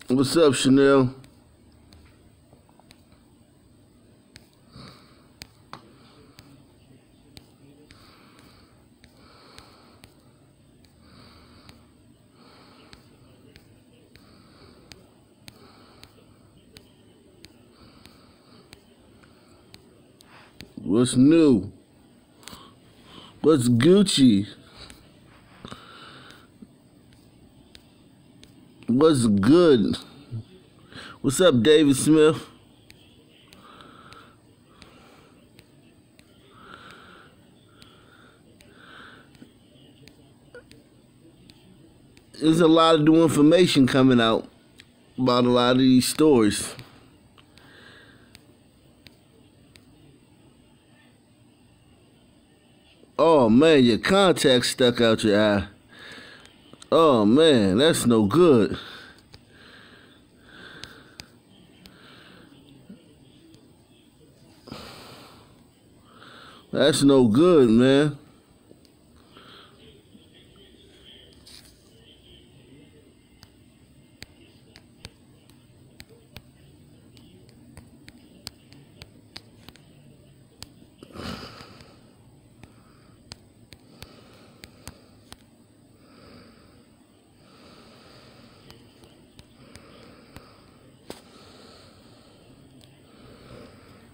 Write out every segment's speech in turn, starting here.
What's up, Chanel? What's new? What's Gucci? What's good? What's up, David Smith? There's a lot of new information coming out about a lot of these stories. Oh man, your contact stuck out your eye. Oh man, that's no good. That's no good, man.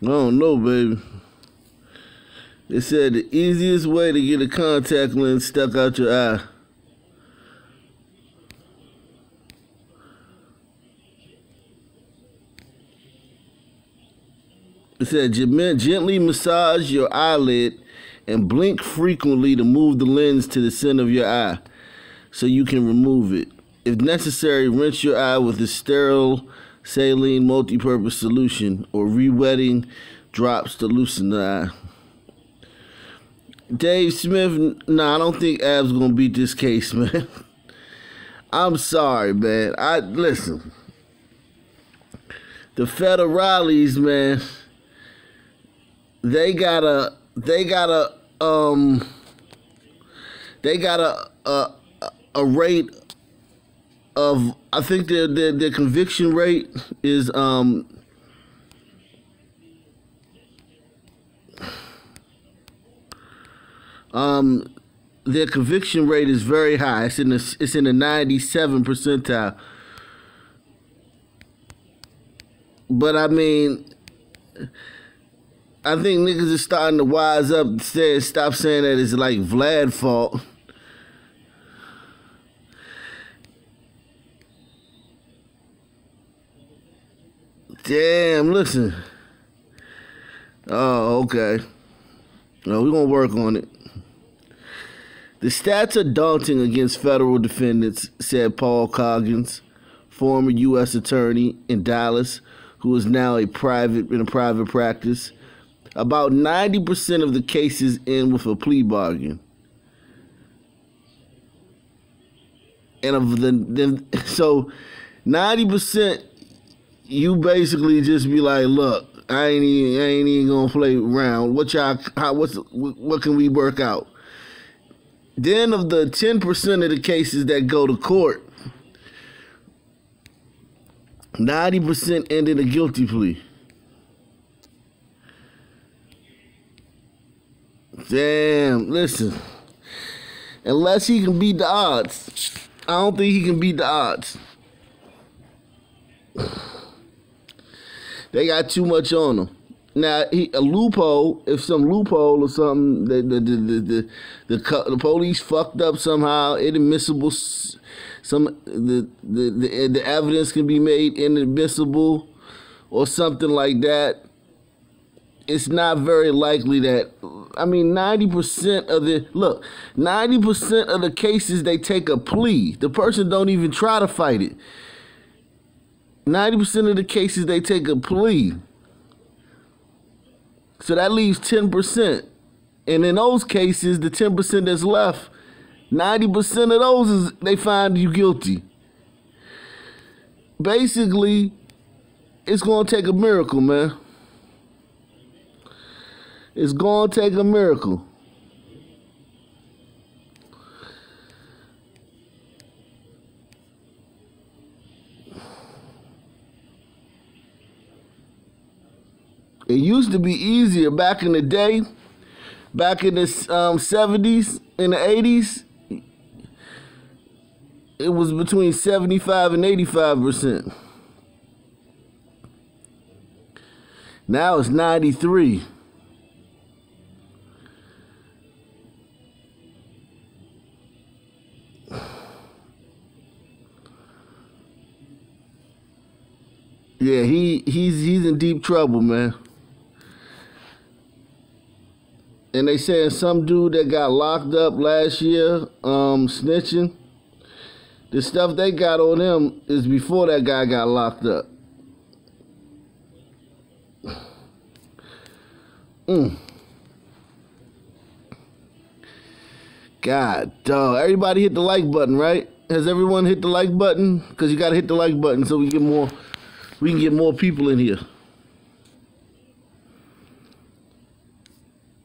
I don't know, baby. They said the easiest way to get a contact lens stuck out your eye. It said gently massage your eyelid and blink frequently to move the lens to the center of your eye so you can remove it. If necessary, rinse your eye with a sterile saline multi-purpose solution or re-wetting drops to loosen the eye. Dave Smith, nah, I don't think Ab's gonna beat this case, man. I'm sorry, man. Listen. The federales, man, they got a rate of, I think their conviction rate is their conviction rate is very high. It's in the 97 percentile. But I mean, I think niggas are starting to wise up and stop saying that it's like Vlad's fault. Damn, listen. Oh, okay. No, we're gonna work on it. The stats are daunting against federal defendants, said Paul Coggins, former U.S. attorney in Dallas, who is now in a private practice. About 90% of the cases end with a plea bargain. And so 90%, you basically just be like, look, I ain't even gonna play around. What can we work out? Then of the 10% of the cases that go to court, 90% end in a guilty plea. Damn, listen. Unless he can beat the odds. I don't think he can beat the odds. They got too much on him. Now, a loophole, if some loophole or something, the police fucked up somehow, inadmissible, the evidence can be made inadmissible or something like that. It's not very likely that, 90% of 90% of the cases they take a plea. The person don't even try to fight it. 90% of the cases they take a plea. So that leaves 10%. And in those cases, the 10% that's left, 90% of those they find you guilty. Basically, it's going to take a miracle, man. It's going to take a miracle. It used to be easier back in the day, back in the 70s, in the 80s. It was between 75 and 85%. Now it's 93. Yeah, he's in deep trouble, man. And they saying some dude that got locked up last year, snitching. The stuff they got on him is before that guy got locked up. God, dog. Everybody hit the like button, right? Has everyone hit the like button? Because you got to hit the like button so we can get more people in here.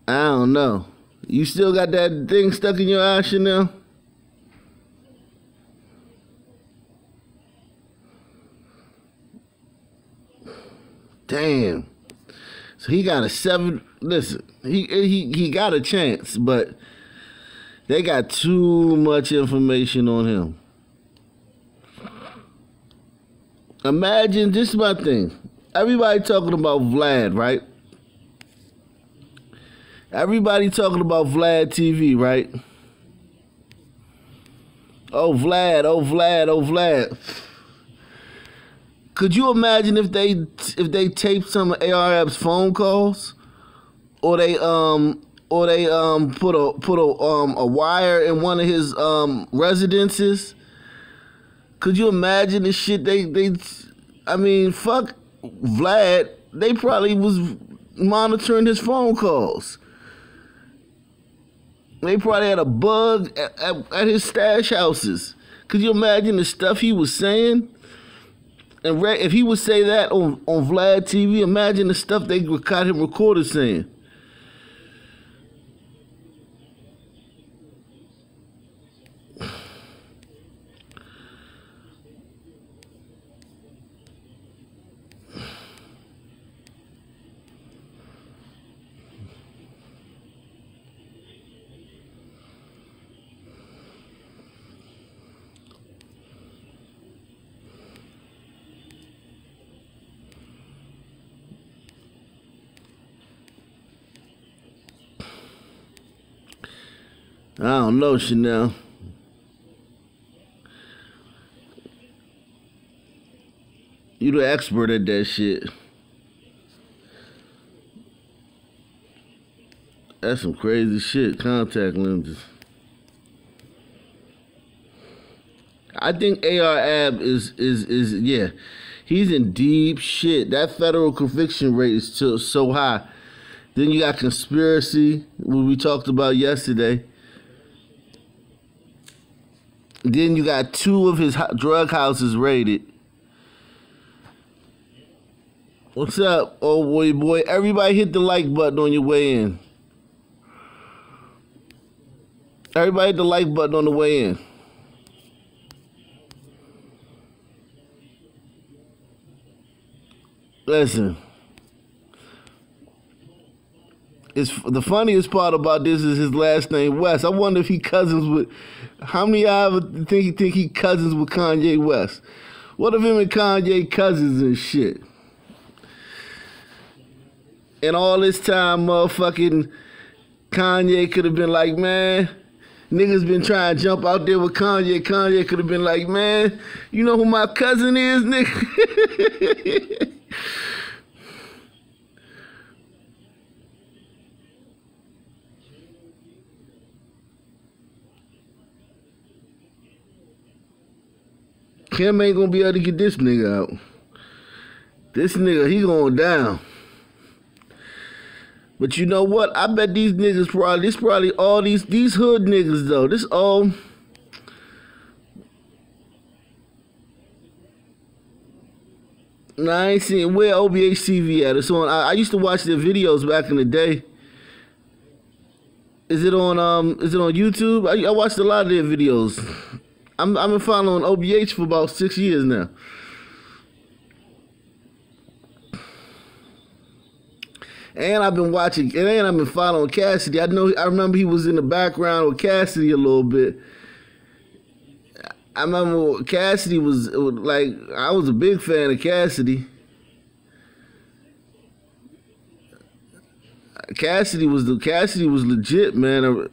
I don't know. You still got that thing stuck in your eye, Chanel? Damn. So he got a 7. Listen, he got a chance, but they got too much information on him. Imagine, this is my thing. Everybody talking about Vlad, right? Everybody talking about Vlad TV, right? Oh, Vlad, oh, Vlad, oh, Vlad. Could you imagine if they taped some of ARF's phone calls, or they put a wire in one of his residences? Could you imagine the shit I mean, fuck Vlad. They probably was monitoring his phone calls. They probably had a bug at his stash houses. Could you imagine the stuff he was saying? And if he would say that on Vlad TV, imagine the stuff they caught him recorded saying. I don't know, Chanel. You the expert at that shit. That's some crazy shit, contact lenses. I think AR Ab is yeah, he's in deep shit. That federal conviction rate is so high. Then you got conspiracy, what we talked about yesterday. Then you got 2 of his drug houses raided. What's up, old boy? Everybody hit the like button on your way in. Everybody hit the like button on the way in. Listen. The funniest part about this is his last name, West. I wonder if he cousins with... How many of y'all think he cousins with Kanye West? What if him and Kanye cousins and shit? And all this time, motherfucking Kanye could have been like, man, niggas been trying to jump out there with Kanye. Kanye could have been like, man, you know who my cousin is, nigga? Kim ain't gonna be able to get this nigga out. This nigga, he going down. But you know what? I bet these niggas probably all these hood niggas though. This all... Nah, I ain't seen where OBHCV at. It's on. I used to watch their videos back in the day. Is it on YouTube? I watched a lot of their videos. I've been following OBH for about 6 years now. And I've been watching, and I've been following Cassidy. I remember he was in the background with Cassidy a little bit. I remember Cassidy was like, I was a big fan of Cassidy. Cassidy was legit, man.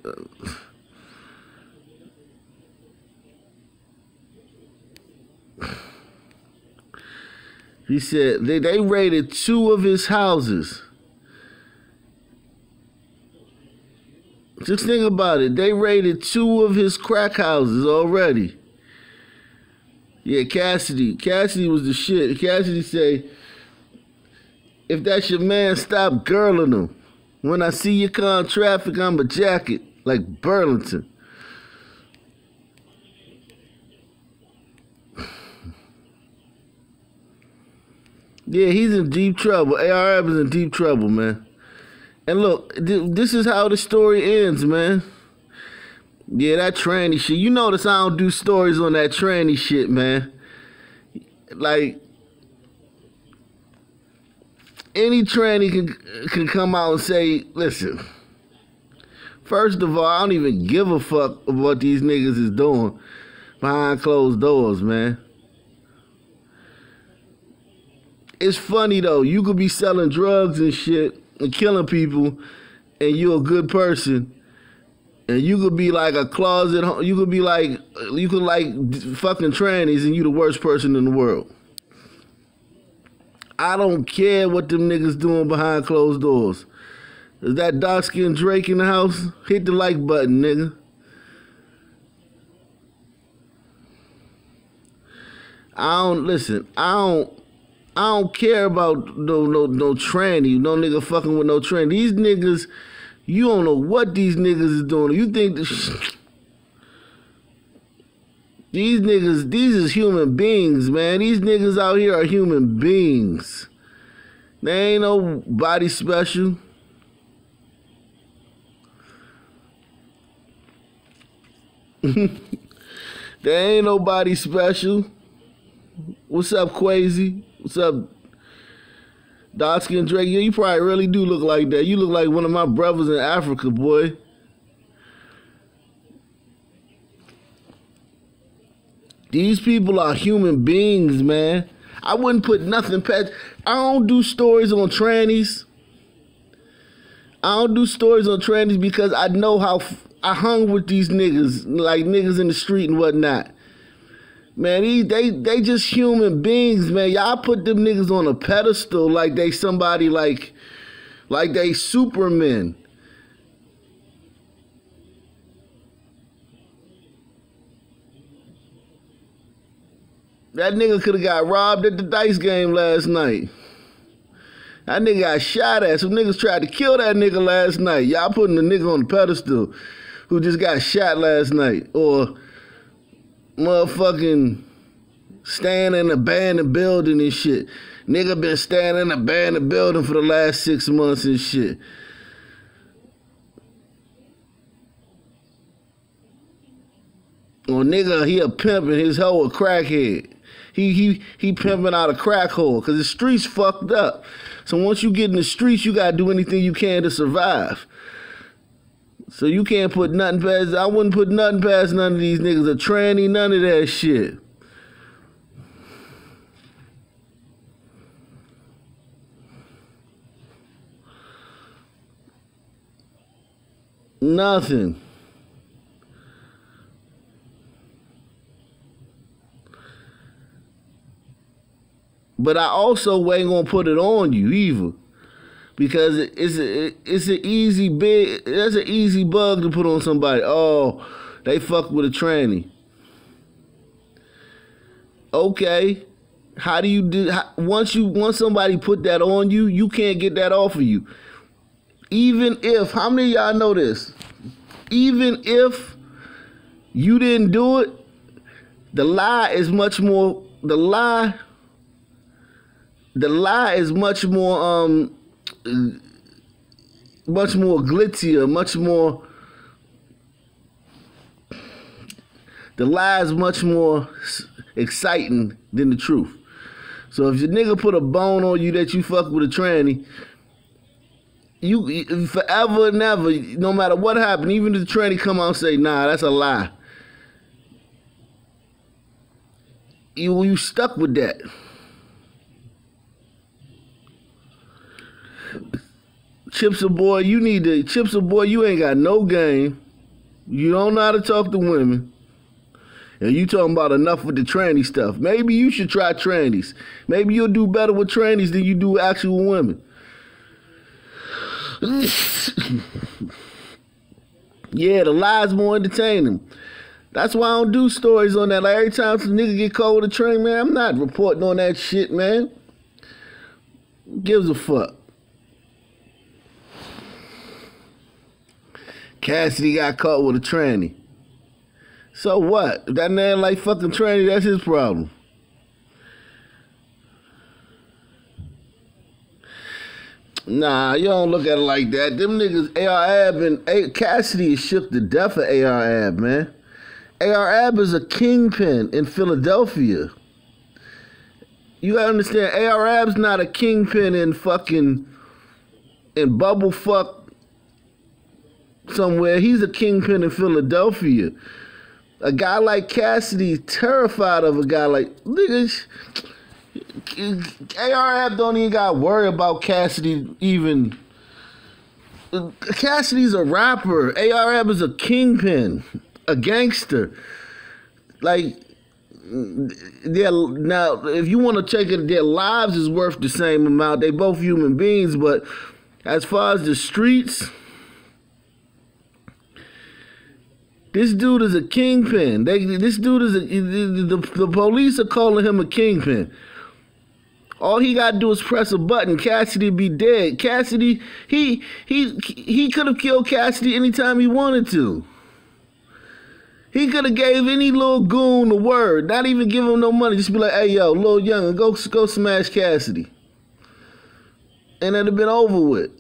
He said they raided 2 of his houses. Just think about it. They raided 2 of his crack houses already. Yeah, Cassidy. Cassidy was the shit. Cassidy say, if that's your man, stop girling him. When I see you con traffic, I'm a jacket, like Burlington. Yeah, he's in deep trouble. ARF is in deep trouble, man. And look, this is how the story ends, man. Yeah, that tranny shit. You notice I don't do stories on that tranny shit, man. Like, any tranny can come out and say, listen, first of all, I don't even give a fuck of what these niggas is doing behind closed doors, man. It's funny, though. You could be selling drugs and shit and killing people, and you're a good person. And you could be like a closet, you could like fucking trannies, and you the worst person in the world. I don't care what them niggas doing behind closed doors. Is that dark-skinned Drake in the house? Hit the like button, nigga. I don't care about no tranny, no nigga fucking with no tranny. These niggas, you don't know what these niggas is doing. You think these niggas, these is human beings, man. These niggas out here are human beings. They ain't nobody special. They ain't nobody special. What's up, Quasi? What's up, dark-skinned Drake? Yeah, you probably really do look like that. You look like one of my brothers in Africa, boy. These people are human beings, man. I wouldn't put nothing past. I don't do stories on trannies. I don't do stories on trannies because I know how I hung with these niggas, like niggas in the street and whatnot. Man, they just human beings, man. Y'all put them niggas on a pedestal like they somebody like they Supermen. That nigga could have got robbed at the dice game last night. That nigga got shot at. Some niggas tried to kill that nigga last night. Y'all putting the nigga on the pedestal who just got shot last night. Or motherfucking staying in an abandoned building and shit. Nigga been staying in an abandoned building for the last 6 months and shit. Or nigga, he a pimp and his hoe a crackhead. He pimping out a crack hole because the streets fucked up. So once you get in the streets, you gotta do anything you can to survive. So you can't put nothing past, I wouldn't put nothing past none of these niggas, a tranny, none of that shit. Nothing. But I also ain't gonna put it on you either, because it's an easy big. That's an easy bug to put on somebody. Oh, they fuck with a tranny. Okay, how do you do? Once somebody put that on you, you can't get that off of you. Even if, how many of y'all know this? Even if you didn't do it, the lie is much more. The lie is much more glitzier, much more. The lie is much more exciting than the truth. So if your nigga put a bone on you that you fuck with a tranny, You forever and ever, no matter what happened, even if the tranny come out and say, nah, that's a lie. You stuck with that. Chipsa boy, you ain't got no game. You don't know how to talk to women. And you talking about enough with the tranny stuff. Maybe you should try trannies. Maybe you'll do better with trannies than you do with actual women. Yeah, the lies more entertaining. That's why I don't do stories on that. Like every time some nigga get caught with a train, man, I'm not reporting on that shit, man. Who gives a fuck? Cassidy got caught with a tranny. So what? If that man like fucking tranny, that's his problem. Nah, you don't look at it like that. Them niggas, AR-Ab and Cassidy is shook to death of AR-Ab, man. AR-Ab is a kingpin in Philadelphia. You gotta understand, AR-Ab's not a kingpin in fucking, in bubblefuck somewhere. He's a kingpin in Philadelphia. A guy like Cassidy terrified of a guy like, niggas. AR-Ab don't even got to worry about Cassidy even. Cassidy's a rapper. AR-Ab is a kingpin, a gangster. Like, now, if you want to take it, their lives is worth the same amount. They both human beings, but as far as the streets, this dude is a kingpin. This dude is the police are calling him a kingpin. All he gotta do is press a button. Cassidy be dead. Cassidy, he could have killed Cassidy anytime he wanted to. He could have gave any little goon the word, not even give him no money. Just be like, hey yo, little young, go smash Cassidy, and it'd have been over with.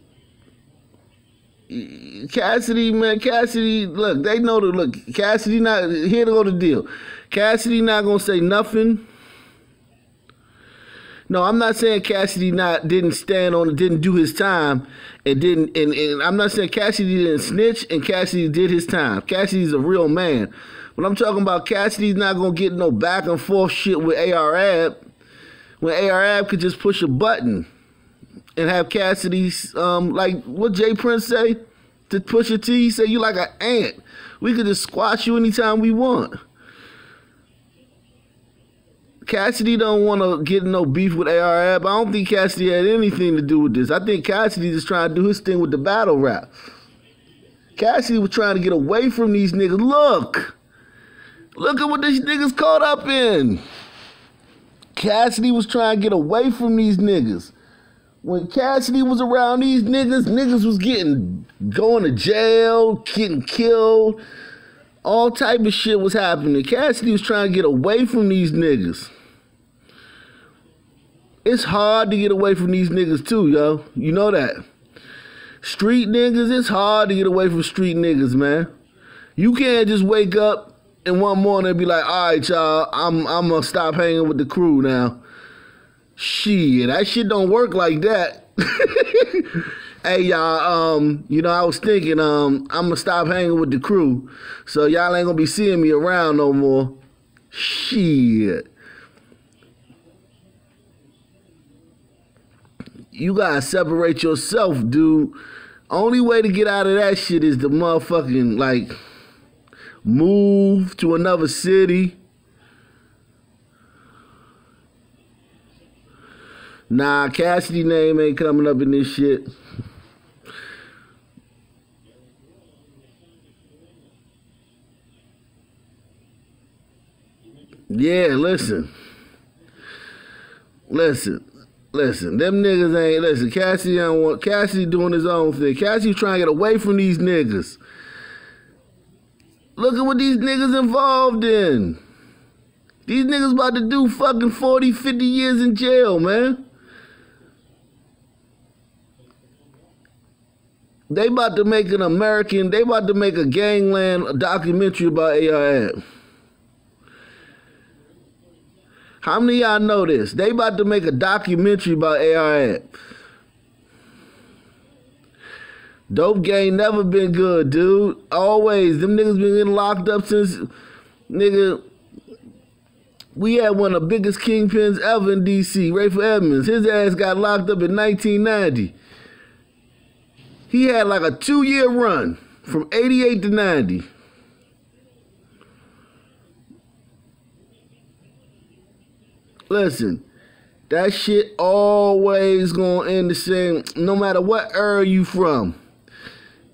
Cassidy, man, Cassidy, look, they know Cassidy not, here to go the deal. Cassidy not gonna say nothing. No, I'm not saying Cassidy didn't do his time and I'm not saying Cassidy didn't snitch and Cassidy did his time. Cassidy's a real man. But I'm talking about Cassidy's not gonna get no back and forth shit with AR-Ab when AR-Ab could just push a button and have Cassidy's, like what Jay Prince say to Pusha T? He said, you like an ant. We could just squash you anytime we want. Cassidy don't want to get no beef with AR-Ab. I don't think Cassidy had anything to do with this. I think Cassidy just trying to do his thing with the battle rap. Cassidy was trying to get away from these niggas. Look at what these niggas caught up in. Cassidy was trying to get away from these niggas. When Cassidy was around these niggas was going to jail, getting killed. All type of shit was happening. Cassidy was trying to get away from these niggas. It's hard to get away from these niggas too, yo. You know that. Street niggas, it's hard to get away from street niggas, man. You can't just wake up and one morning and be like, all right, y'all, I'm gonna stop hanging with the crew now. Shit, that shit don't work like that. Hey, y'all, I was thinking, I'm gonna stop hanging with the crew, so y'all ain't gonna be seeing me around no more. Shit. You gotta separate yourself, dude. Only way to get out of that shit is to motherfucking, like, move to another city. Nah, Cassidy name ain't coming up in this shit. Yeah, listen. Them niggas ain't, listen, Cassidy doing his own thing. Cassidy trying to get away from these niggas. Look at what these niggas involved in. These niggas about to do fucking 40, 50 years in jail, man. They about to make a gangland documentary about AR-Ab. How many of y'all know this? They about to make a documentary about AR-Ab. Dope game never been good, dude. Always. Them niggas been getting locked up since, nigga, we had one of the biggest kingpins ever in D.C., Rayful Edmonds. His ass got locked up in 1990. He had like a 2-year run from 88 to 90. Listen, that shit always gonna end the same, no matter what era you from.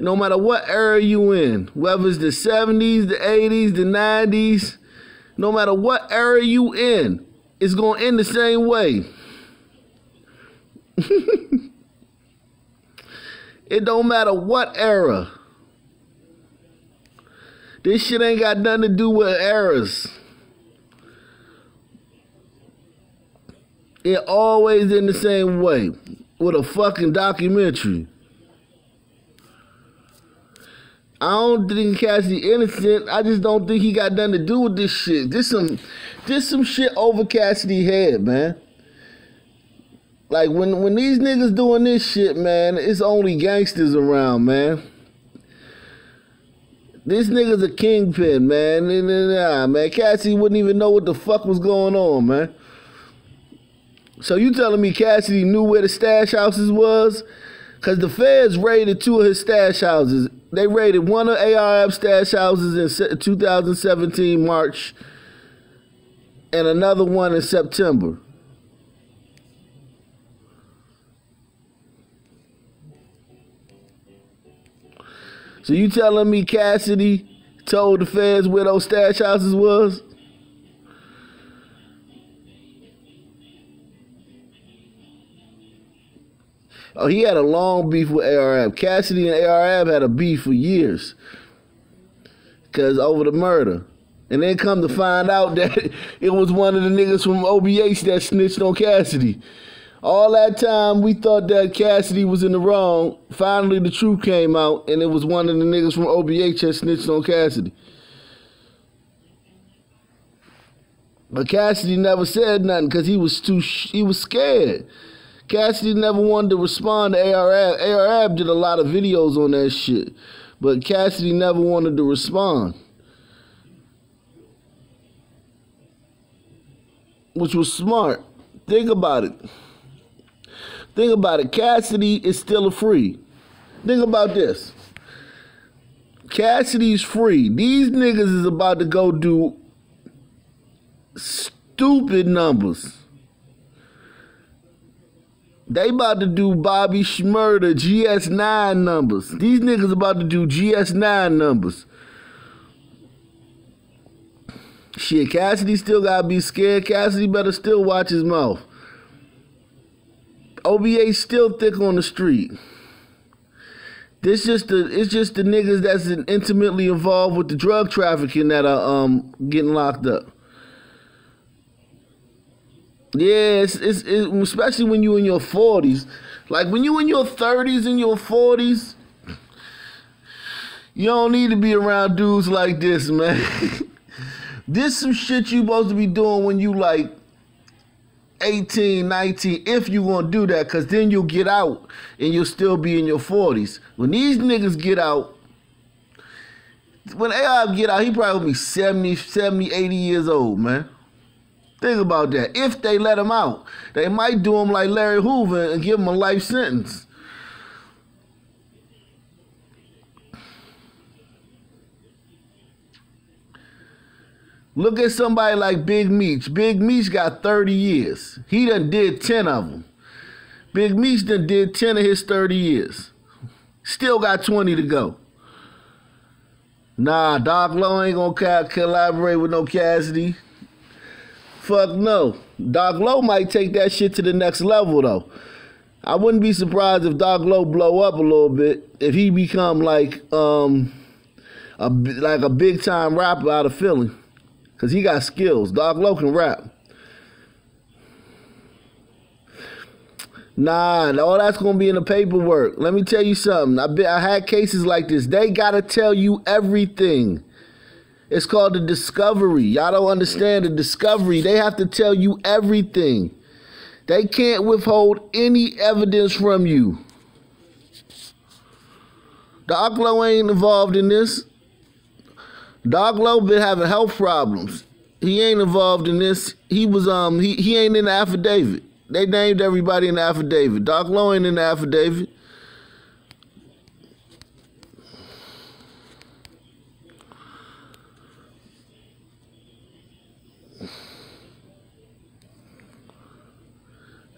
No matter what era you in, whether it's the 70s, the 80s, the 90s, no matter what era you in, it's gonna end the same way. It don't matter what era. This shit ain't got nothing to do with eras. It always in the same way with a fucking documentary. I don't think Cassidy innocent. I just don't think he got nothing to do with this shit. This some shit over Cassidy's head, man. Like when these niggas doing this shit, man, it's only gangsters around, man. This nigga's a kingpin, man. Nah, man. Cassidy wouldn't even know what the fuck was going on, man. So you telling me Cassidy knew where the stash houses was? Because the feds raided 2 of his stash houses. They raided one of ARF stash houses in 2017 March and another one in September. So you telling me Cassidy told the feds where those stash houses was? Oh, he had a long beef with ARF. Cassidy and ARF had a beef for years. Because over the murder. And then come to find out that it was one of the niggas from OBH that snitched on Cassidy. All that time, we thought that Cassidy was in the wrong. Finally, the truth came out, and it was one of the niggas from OBH that snitched on Cassidy. But Cassidy never said nothing because he was scared. Cassidy never wanted to respond to ARF. ARF did a lot of videos on that shit, but Cassidy never wanted to respond, which was smart. Think about it. Think about it. Cassidy is still free. Think about this. Cassidy's free. These niggas is about to go do stupid numbers. They about to do Bobby Shmurda GS9 numbers. These niggas about to do GS9 numbers. Shit, Cassidy still gotta be scared. Cassidy better still watch his mouth. OBA still thick on the street. It's just the niggas that's intimately involved with the drug trafficking that are getting locked up. Yeah, it's especially when you in your 40s. Like when you in your 30s and your 40s, you don't need to be around dudes like this, man. This some shit you supposed to be doing when you like 18, 19, if you gonna do that, because then you'll get out and you'll still be in your 40s. When these niggas get out, when AI get out, he probably be 70, 80 years old, man. Think about that. If they let him out, they might do him like Larry Hoover and give him a life sentence. Look at somebody like Big Meech. Big Meech got 30 years. He done did 10 of them. Big Meech done did 10 of his 30 years. Still got 20 to go. Nah, Doc Lowe ain't gonna collaborate with no Cassidy. Fuck no. Doc Lowe might take that shit to the next level though. I wouldn't be surprised if Doc Lowe blow up a little bit if he become like a big time rapper out of Philly, cause he got skills. Doc Lowe can rap. Nah, all that's gonna be in the paperwork. Let me tell you something. I had cases like this. They gotta tell you everything. It's called the discovery. Y'all don't understand the discovery. They have to tell you everything. They can't withhold any evidence from you. Doc Lowe ain't involved in this. Doc Lowe been having health problems. He ain't involved in this. He was he ain't in the affidavit. They named everybody in the affidavit. Doc Lowe ain't in the affidavit.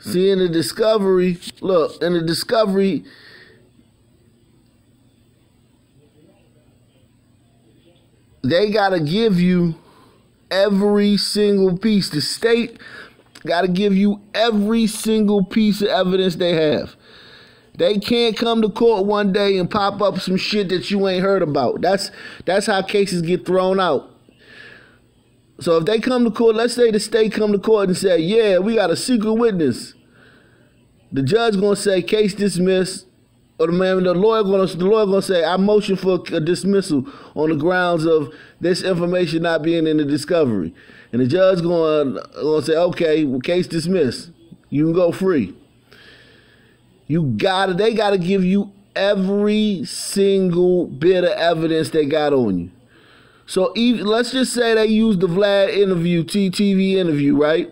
See, in the discovery, look, in the discovery, they got to give you every single piece. The state got to give you every single piece of evidence they have. They can't come to court one day and pop up some shit that you ain't heard about. That's how cases get thrown out. So if they come to court, let's say the state come to court and say, yeah, we got a secret witness. The judge gonna say case dismissed, or the lawyer gonna say I motion for a dismissal on the grounds of this information not being in the discovery, and the judge gonna say okay, well, case dismissed, you can go free. They gotta give you every single bit of evidence they got on you. So let's just say they used the Vlad interview, TV interview, right?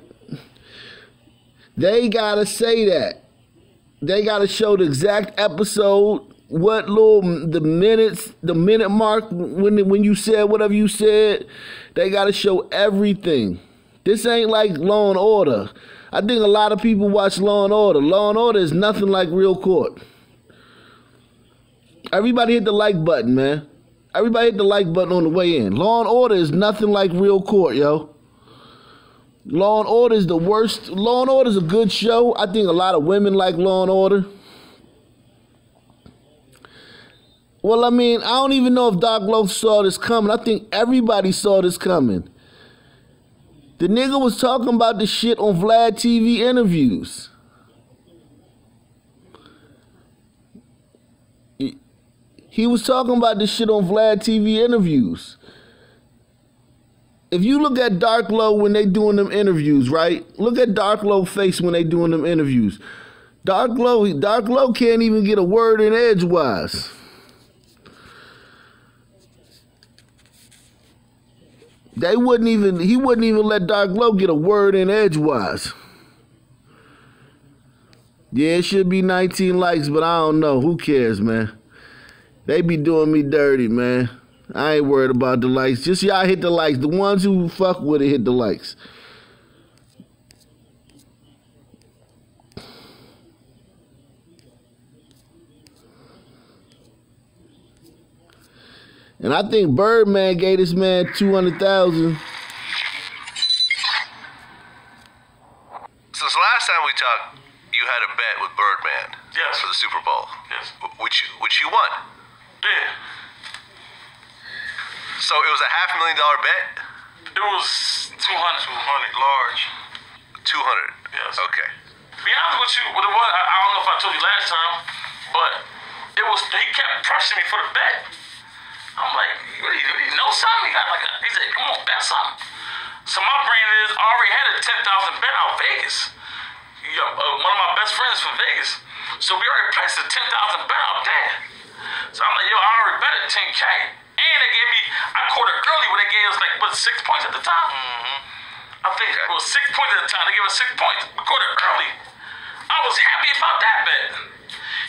They gotta say that. They gotta show the exact episode, the minute mark when you said whatever you said. They gotta show everything. This ain't like Law and Order. I think a lot of people watch Law and Order. Law and Order is nothing like real court. Everybody hit the like button, man. Everybody hit the like button on the way in. Law and Order is nothing like real court, yo. Law and Order is the worst. Law and Order is a good show. I think a lot of women like Law and Order. Well, I mean, I don't even know if Doc Lowe saw this coming. I think everybody saw this coming. The nigga was talking about this shit on Vlad TV interviews. He was talking about this shit on Vlad TV interviews. If you look at Doc Lowe when they doing them interviews, right? Look at Doc Lowe's face when they doing them interviews. Doc Lowe can't even get a word in edgewise. He wouldn't even let Doc Lowe get a word in edgewise. Yeah, it should be 19 likes, but I don't know. Who cares, man? They be doing me dirty, man. I ain't worried about the likes. Just y'all hit the likes. The ones who fuck with it, hit the likes. And I think Birdman gave this man 200,000. So last time we talked, you had a bet with Birdman. Yes. For the Super Bowl. Yes. Which you won. Yeah. So it was a $500,000 bet? It was 200 large. 200? Yes. Okay. To be honest with you, what it was, I don't know if I told you last time, but he kept pressing me for the bet. I'm like, you know something? He said, come on, bet something. So my brain is, I already had a 10,000 bet out Vegas. One of my best friends from Vegas. So we already placed a 10,000 bet out there. So I'm like, yo, I already bet at 10K. And they gave me, I caught it early when they gave us 6 points at the time? Mm-hmm. I think it was 6 points at the time. They gave us 6 points. We caught it early. I was happy about that bet.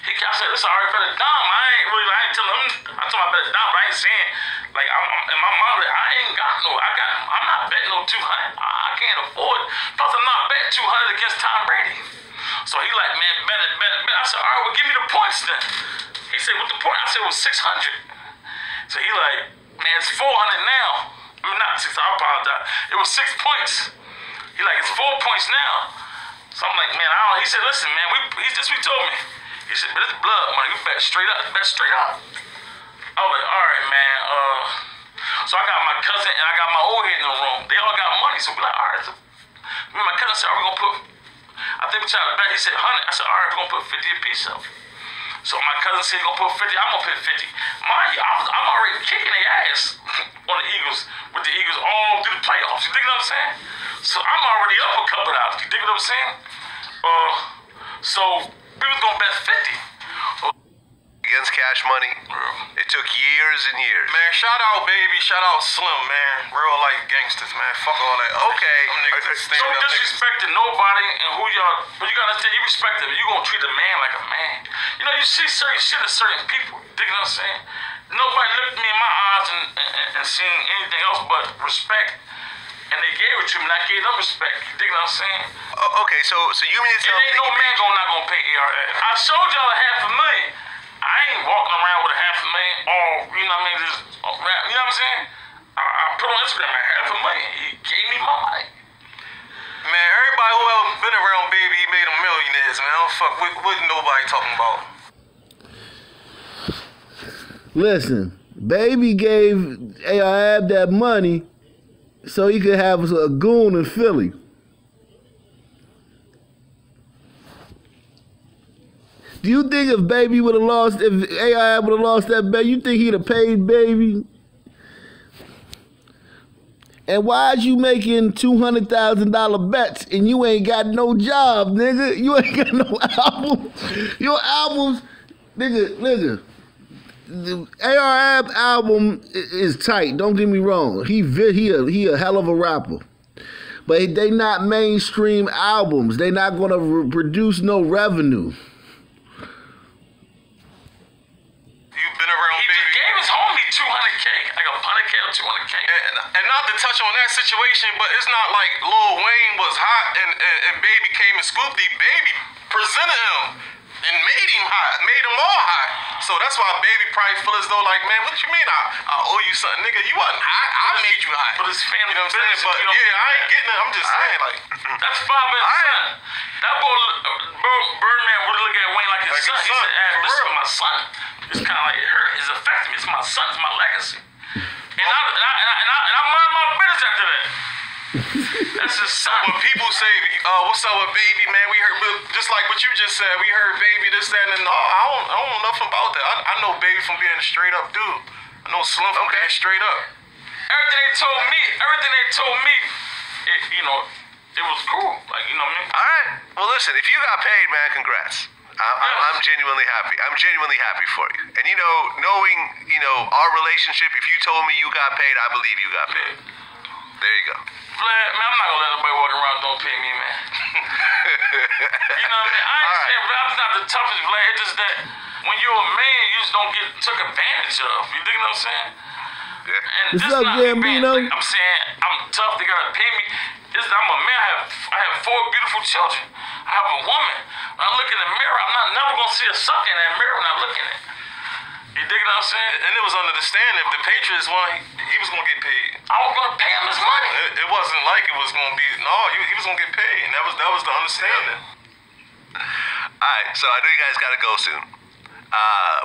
I said, listen, I already bet a dime. I ain't telling him, I told him I bet a dime, but I ain't saying, I'm in my mind, I'm not betting no 200. I can't afford, plus I'm not betting 200 against Tom Brady. So he like, man, bet it. I said, all right, well, give me the points then. He said, what the point? I said, it was 600. So he like, man, it's 400 now. I mean, not 6, I apologize. It was 6 points. He like, it's 4 points now. So I'm like, man, he said, listen, man, this what he told me. He said, but it's blood money. You bet straight up. Bet straight up. I was like, all right, man. So I got my cousin and I got my old head in the room. They all got money. So we're like, all right. So me and my cousin said, are we going to put, I think we tried to bet. He said, 100. I said, all right, we're going to put 50 apiece up. So my cousin said, you're going to put 50. I'm going to put 50. Mind you, I'm already kicking their ass on the Eagles, with the Eagles all through the playoffs. You dig what I'm saying? So I'm already up a couple of dollars. You dig what I'm saying? So we was going to bet 50. So against Cash Money. It took years and years. Man, shout out Baby, shout out Slim, man. Real life gangsters, man. Fuck all that. Okay. Them niggas that stand Don't up niggas. disrespect nobody and who y'all, but you gotta understand, you respect them. You gonna treat a man like a man. You know, you see certain shit in certain people. You dig what I'm saying? Nobody looked me in my eyes and seen anything else but respect. And they gave it to me, and I gave them respect. You dig what I'm saying? Okay, so you mean to tell me Ain't no man not gonna pay ARS. I showed y'all $500,000. I ain't walking around with $500,000 all, you know what I mean, just, you know what I'm saying? I put on Instagram at $500,000. He gave me my money. Man, everybody who ever been around Baby, he made them millionaires, man. I don't fuck what nobody talking about. Listen, Baby gave AIAB that money so he could have a goon in Philly. Do you think if Baby would have lost, if AIAB would have lost that bet, you think he'd have paid Baby? And why is you making $200,000 bets and you ain't got no job, nigga? You ain't got no album. Your albums, nigga. The AIAB album is tight. Don't get me wrong. He a hell of a rapper, but they not mainstream albums. They not gonna produce no revenue. You've been around He Baby. just gave his homie $200K, like $100K or $200K. And not to touch on that situation, but it's not like Lil Wayne was hot and Baby came and scooped him. Baby presented him and made him hot, made them all hot. So that's why Baby probably feel as though like, man, what you mean I owe you something? Nigga, you wasn't hot. I made you hot. But his family, you know what I'm saying? But yeah, I ain't getting it. I'm just saying like. That's father and son. That boy, Birdman would look at Wayne like his Like son. his He son, said, for this is real. my son. It's kind of like it's affecting me. It's my son. It's my legacy. And I mind my business after that. That's his son. When people say, what's up with Baby, man? We heard, just like what you just said, we heard Baby this, that, and I don't know nothing about that. I know Baby from being a straight up dude. I know Slim from being straight up. Everything they told me, it was cool. Like, you know what I mean? All right. Well, listen, if you got paid, man, congrats. I'm genuinely happy. I'm genuinely happy for you. And, knowing, our relationship, if you told me you got paid, I believe you got paid. There you go. Vlad, man, I'm not gonna let nobody walk around don't pay me, man. You know what I mean? I ain't saying I'm not the toughest, Vlad. It's just that when you're a man, you just don't get took advantage of. You dig what I'm saying? Yeah. And What's this up, not me being, Gambino? like, I'm saying I'm tough. They gotta pay me. I'm a man. I have 4 beautiful children. I have a woman. When I look in the mirror, I'm not never gonna see a sucker in that mirror when I look in it. You dig what I'm saying? And it was under the stand if the Patriots won, he was gonna get paid. I was gonna pay him his money. It wasn't like it was gonna be he was gonna get paid, and that was the understanding. All right. So I know you guys got to go soon.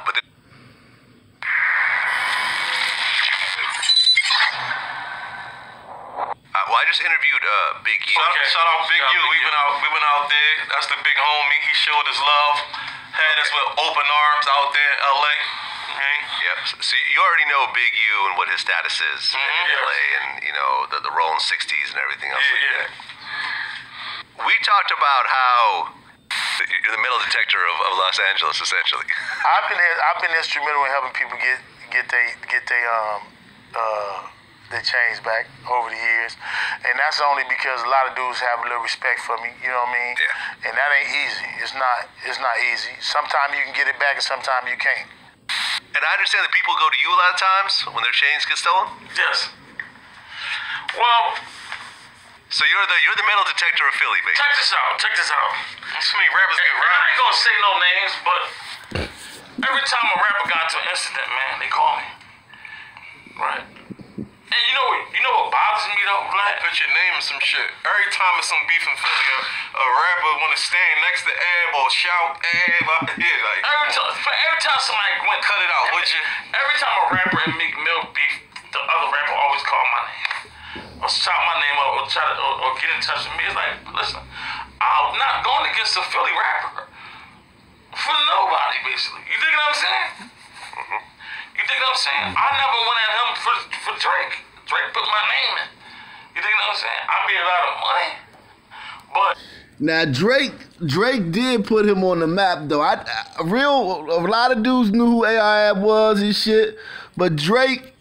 But well, I just interviewed Big E. Shout out Big U. We went out there. That's the big homie. He showed his love. Had us with open arms out there in LA. Okay. Yep. So you already know Big U and what his status is in LA, and the Rolling 60s and everything else like that. We talked about how you're the metal detector of Los Angeles, essentially. I've been instrumental in helping people get their chains back over the years, and that's only because a lot of dudes have a little respect for me. You know what I mean? Yeah. And that ain't easy. It's not easy. Sometimes you can get it back, and sometimes you can't. And I understand that people go to you a lot of times when their chains get stolen. Yes. Well, So you're the metal detector of Philly, basically. check this out. That's me. Rappers get I robbed. ain't gonna say no names, but every time a rapper got into an incident, man, they call me. Right. And you know what bothers me though, Vlad? Put your name in some shit. Every time it's some beef in Philly, a rapper want to stand next to Ab or shout Ab out here, like. Every time somebody went Cut it out, would you? Every time a rapper and Meek Mill beef, the other rapper always call my name. Or shout my name up or try to or get in touch with me. It's like, listen, I'm not going against a Philly rapper. For nobody, basically. You dig what I'm saying? You dig what I'm saying? I never went at him for Drake. Drake put my name in. You dig what I'm saying? I made a lot of money. But Now Drake did put him on the map though. A lot of dudes knew who AI was and shit, but Drake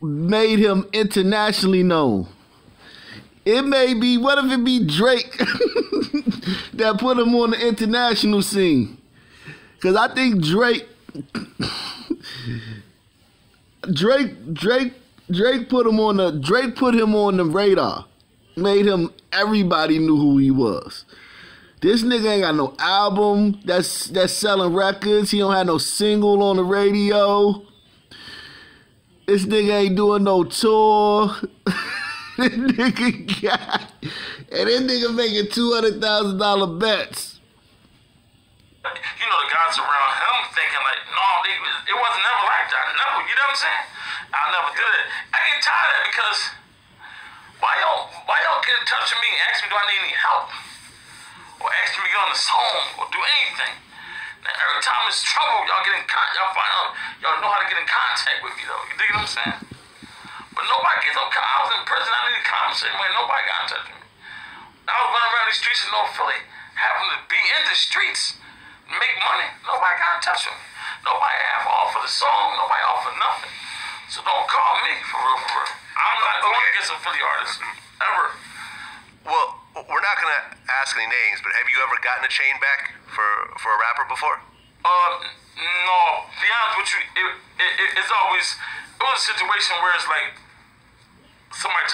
made him internationally known. It may be, what if it be Drake that put him on the international scene? Cause I think Drake put him on the radar. Made him, everybody knew who he was. This nigga ain't got no album that's selling records. He don't have no single on the radio. This nigga ain't doing no tour. This nigga making $200,000 bets. You know, the guys around him thinking like, no, it wasn't never like that. Never, you know what I'm saying? I never did it. I get tired of it because why y'all get in touch with me and ask me, do I need any help? Or ask me to get on the song or do anything. Now, every time it's trouble, y'all get in contact, y'all find out, y'all know how to get in contact with me though. You dig what I'm saying? But nobody gets on contact. I was in prison, I needed conversation, man, nobody got in touch with me. I was running around these streets in North Philly, having to be in the streets, make money. Nobody got in touch with me. Nobody ever offered a song, nobody offered nothing. So don't call me, for real, for real. I'm not going to get some Philly artists, ever. Well, we're not going to ask any names, but have you ever gotten a chain back for a rapper before? No. To be honest with you, it's always, it was a situation where it's like somebody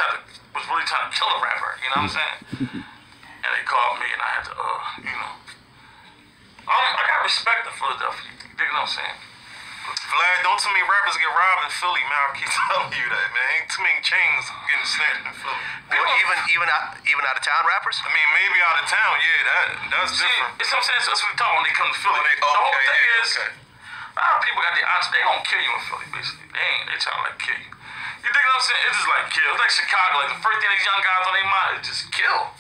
was really trying to kill a rapper, you know what I'm saying? And they called me and I had to, I got respect in Philadelphia, you dig what I'm saying? Vlad, don't too many rappers get robbed in Philly, man. I keep telling you that, man. Ain't too many chains getting snatched in Philly. Well, even out of town rappers? I mean, maybe out of town, yeah, that's different. It's what I'm saying, so that's what we talk when they come to Philly. Okay, the whole thing is, okay. a lot of people got their answer, they don't kill you in Philly, basically. They try to like kill you. You dig what I'm saying? It's just like kill. It's like Chicago, like the first thing these young guys on their mind is just kill.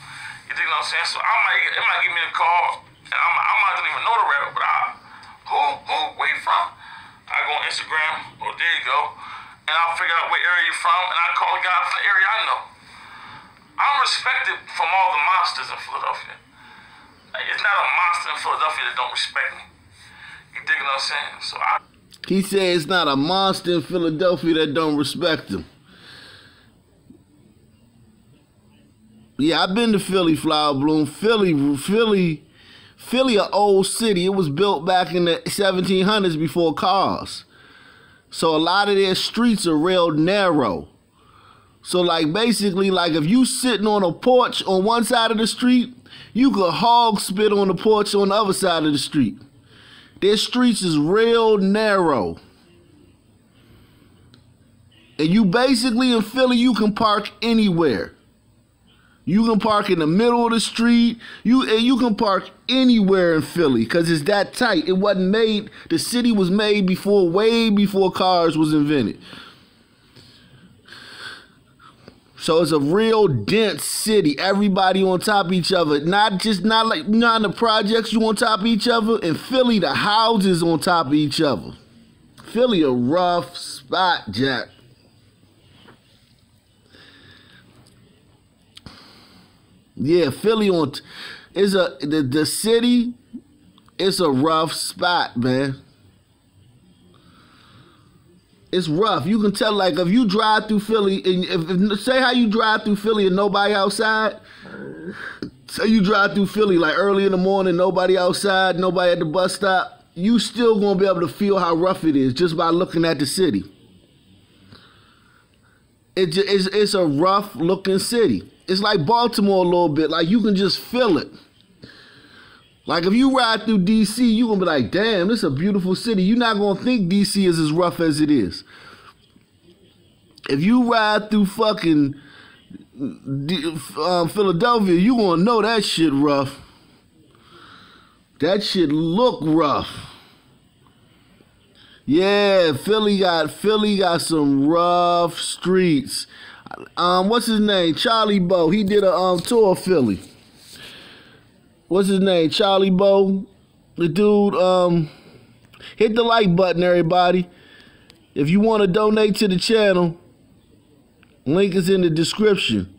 You dig what I'm saying? So it might give me a call, and I might not even know the rapper, but where you from? I go on Instagram, or there you go, and I'll figure out what area you're from, and I call a guy from the area I know. I'm respected from all the monsters in Philadelphia. Like, it's not a monster in Philadelphia that don't respect me. You dig what I'm saying? So He said it's not a monster in Philadelphia that don't respect him. Yeah, I've been to Philly, Flower Bloom. Philly, an old city. It was built back in the 1700s before cars. So a lot of their streets are real narrow. So like basically, like if you sitting on a porch on one side of the street, you could hog spit on the porch on the other side of the street. Their streets is real narrow. And you basically in Philly, you can park anywhere. You can park in the middle of the street. You can park anywhere in Philly because it's that tight. It wasn't made, the city was made way before cars was invented. So it's a real dense city. Everybody on top of each other. Not like in the projects you on top of each other. In Philly, the houses on top of each other. Philly a rough spot, Jack. Yeah, Philly the city, it's a rough spot, man. It's rough. You can tell, like, if you drive through Philly, and if say how you drive through Philly and nobody outside. Say you drive through Philly like early in the morning, nobody outside, nobody at the bus stop. You still gonna be able to feel how rough it is just by looking at the city. It's a rough looking city. It's like Baltimore a little bit. Like, you can just feel it. Like, if you ride through D.C., you're going to be like, damn, this is a beautiful city. You're not going to think D.C. is as rough as it is. If you ride through fucking Philadelphia, you're going to know that shit rough. That shit look rough. Yeah, Philly got some rough streets. What's his name? Charlie Bo. He did a tour of Philly. What's his name? Charlie Bo. The dude. Hit the like button, everybody. If you want to donate to the channel, link is in the description.